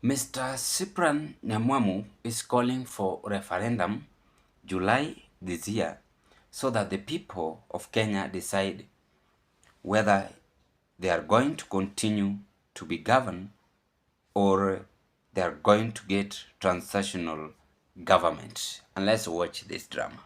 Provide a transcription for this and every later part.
Mr. Cyprian Nyamwamu is calling for referendum July this year so that the people of Kenya decide whether they are going to continue to be governed or they are going to get transitional government. And let's watch this drama.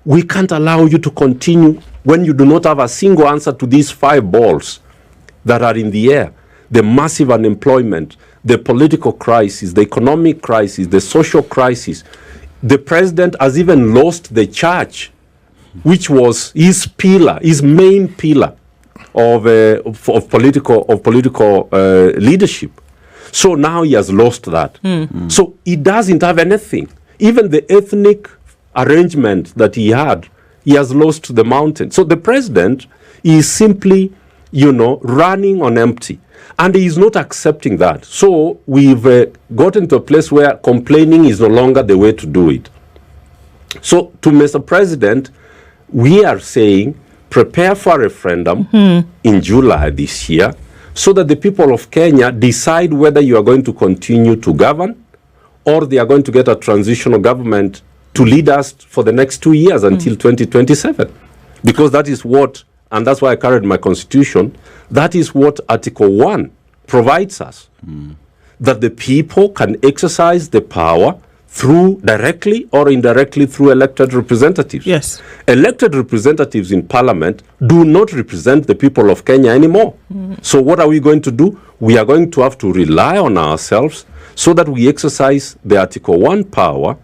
We can't allow you to continue when you do not have a single answer to these 5 balls that are in the air. The massive unemployment, the political crisis, the economic crisis, the social crisis. The president has even lost the church, which was his pillar, his main pillar of political leadership. So now he has lost that. So he doesn't have anything. Even the ethnic arrangement that he had, he has lost the mountain. So the president is simply, running on empty. And he is not accepting that. So we've gotten to a place where complaining is no longer the way to do it. So to Mr. President, we are saying prepare for a referendum in July this year so that the people of Kenya decide whether you are going to continue to govern or they are going to get a transitional government to lead us for the next 2 years until 2027. Because that is what, and that's why I carried my constitution, that is what Article 1 provides us. That the people can exercise the power through directly or indirectly through elected representatives. Yes. Elected representatives in parliament do not represent the people of Kenya anymore. So what are we going to do? We are going to have to rely on ourselves so that we exercise the Article 1 power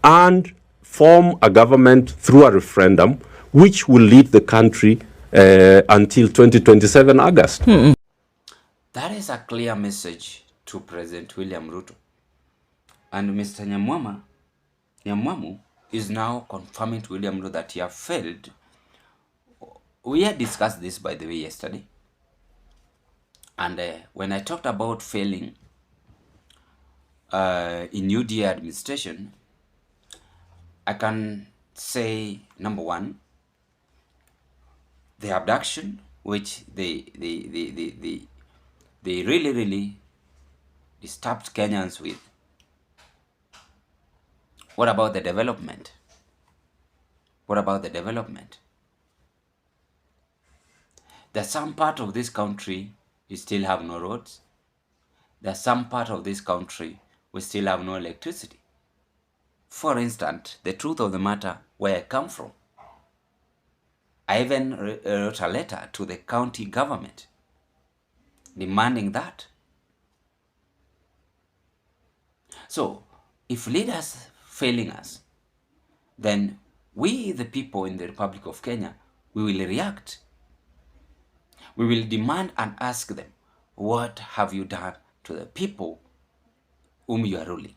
and form a government through a referendum which will lead the country until 2027 August. That is a clear message to President William RUTO. And Mr. Nyamwamu is now confirming to William RUTO that he has failed. We had discussed this, by the way, yesterday. And when I talked about failing in UDA administration, I can say, number one, the abduction, which they really disturbed Kenyans with. What about the development? What about the development? There's some part of this country you still have no roads. There's some part of this country we still have no electricity. For instance, the truth of the matter, where I come from, I even wrote a letter to the county government demanding that. So, if leaders failing us, then we, the people in the Republic of Kenya, we will react. We will demand and ask them, what have you done to the people whom you are ruling?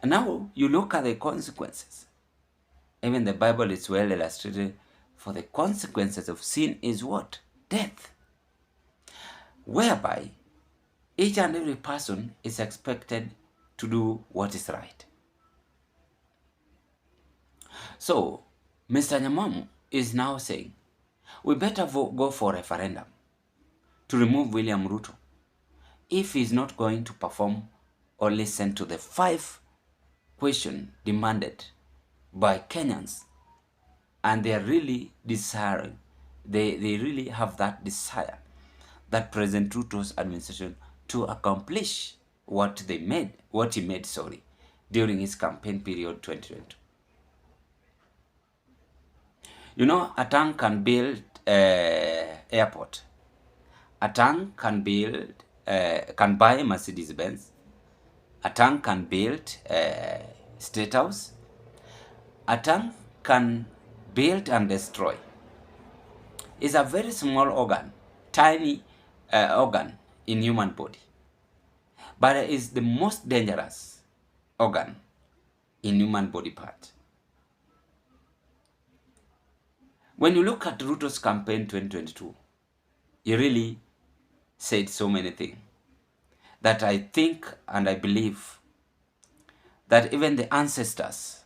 And now you look at the consequences. Even the Bible is well illustrated. For the consequences of sin is what? Death. Whereby each and every person is expected to do what is right. So, Mr. Nyamwamu is now saying, we better go for a referendum to remove William RUTO if he's not going to perform or listen to the 5 questions demanded by Kenyans. And they are really desiring, they really have that desire that President RUTO's administration to accomplish what he made during his campaign period 2020. You know, a town can build airport. A town can build, can buy Mercedes-Benz. A town can build State House. A town can build and destroy. It's a very small organ, tiny organ in human body. But it is the most dangerous organ in human body part. When you look at RUTO's campaign 2022, he really said so many things that I think and I believe that even the ancestors,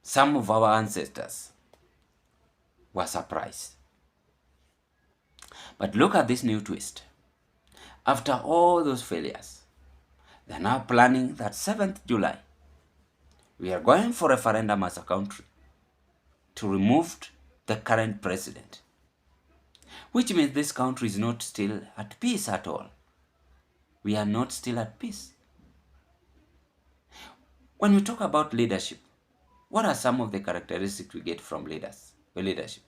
some of our ancestors, were surprised. But look at this new twist. After all those failures, they're now planning that 7th July, we are going for referendum as a country to remove the current president, which means this country is not still at peace at all. We are not still at peace. When we talk about leadership, what are some of the characteristics we get from leadership?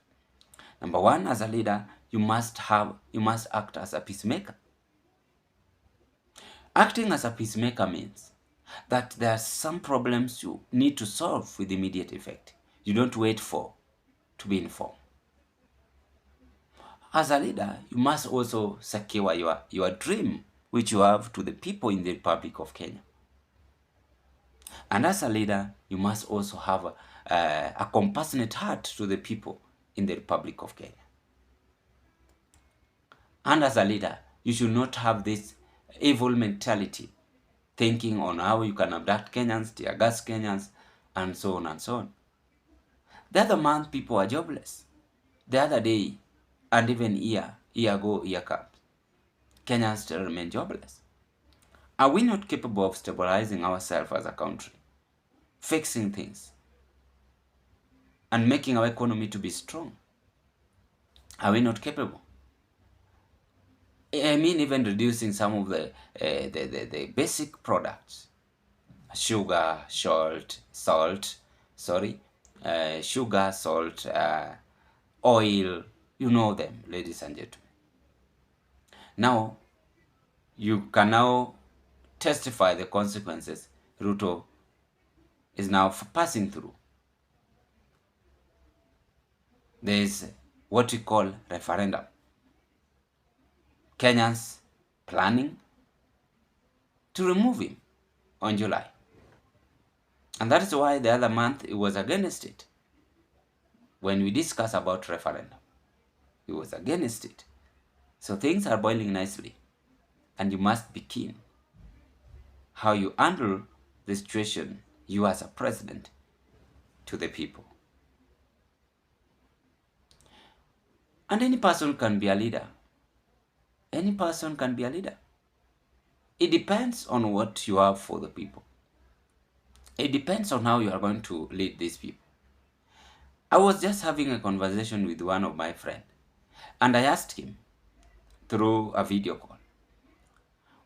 Number one, as a leader, you must act as a peacemaker. Acting as a peacemaker means that there are some problems you need to solve with immediate effect. You don't wait to be informed. As a leader, you must also secure your dream, which you have to the people in the Republic of Kenya. And as a leader, you must also have a compassionate heart to the people in the Republic of Kenya. And as a leader, you should not have this evil mentality, thinking on how you can abduct Kenyans, tear gas Kenyans, and so on and so on. The other month, people are jobless. The other day, and even year comes, Kenyans still remain jobless. Are we not capable of stabilizing ourselves as a country, fixing things, and making our economy to be strong? Are we not capable? I mean, even reducing some of the basic products, sugar, salt, oil, you know them, ladies and gentlemen. Now, you can now testify the consequences RUTO is now passing through. There is what we call referendum. Kenyans planning to remove him on July. And that is why the other month he was against it. When we discuss about referendum, he was against it. So things are boiling nicely, and you must be keen how you handle the situation, you as a president, to the people. And any person can be a leader. Any person can be a leader. It depends on what you have for the people. It depends on how you are going to lead these people. I was just having a conversation with one of my friends, and I asked him through a video call,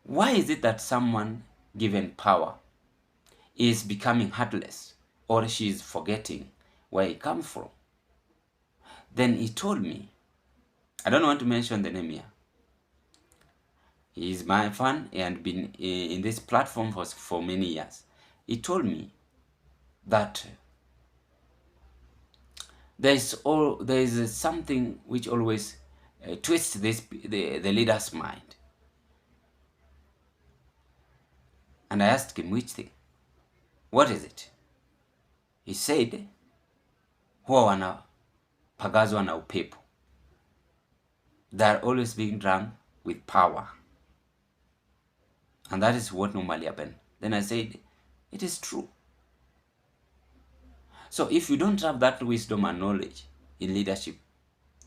why is it that someone given power is becoming heartless, or she is forgetting where he comes from? Then he told me, I don't want to mention the name here. He is my fan and been in this platform for many years. He told me that there is something which always twists the leader's mind. And I asked him, which thing? What is it? He said, huwa wanapagazwa na upepo. They are always being drunk with power. And that is what normally happens. Then I said, it is true. So if you don't have that wisdom and knowledge in leadership,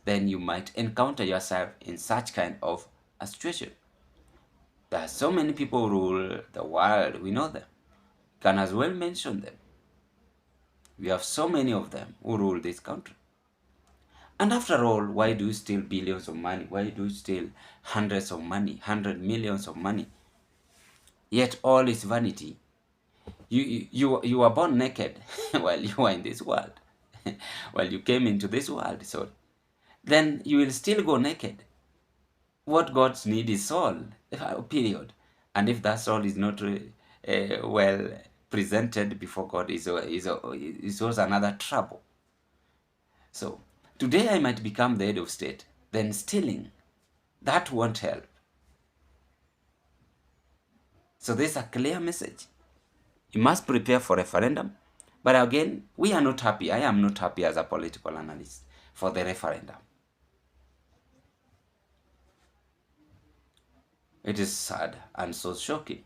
then you might encounter yourself in such kind of a situation. There are so many people who rule the world, we know them. You can as well mention them. We have so many of them who rule this country. And after all, why do you steal billions of money? Why do you steal hundreds of money, 100 millions of money? Yet all is vanity. You were born naked while you were in this world, while you came into this world. So then you will still go naked. What God's need is soul, period. And if that soul is not well presented before God, is also another trouble. So today I might become the head of state, then stealing, that won't help. So there's a clear message. You must prepare for referendum. But again, we are not happy. I am not happy as a political analyst for the referendum. It is sad and so shocking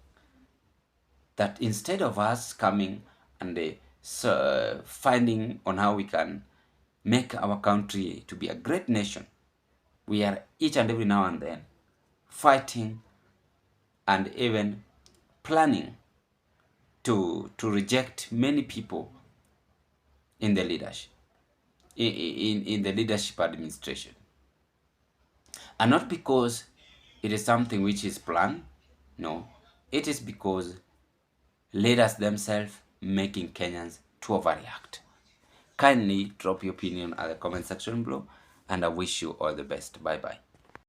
that instead of us coming and finding on how we can make our country to be a great nation, we are each and every now and then fighting and even planning to reject many people in the leadership, in the leadership administration. And not because it is something which is planned, no, it is because leaders themselves making Kenyans to overreact. Kindly drop your opinion at the comment section below, and I wish you all the best. Bye bye.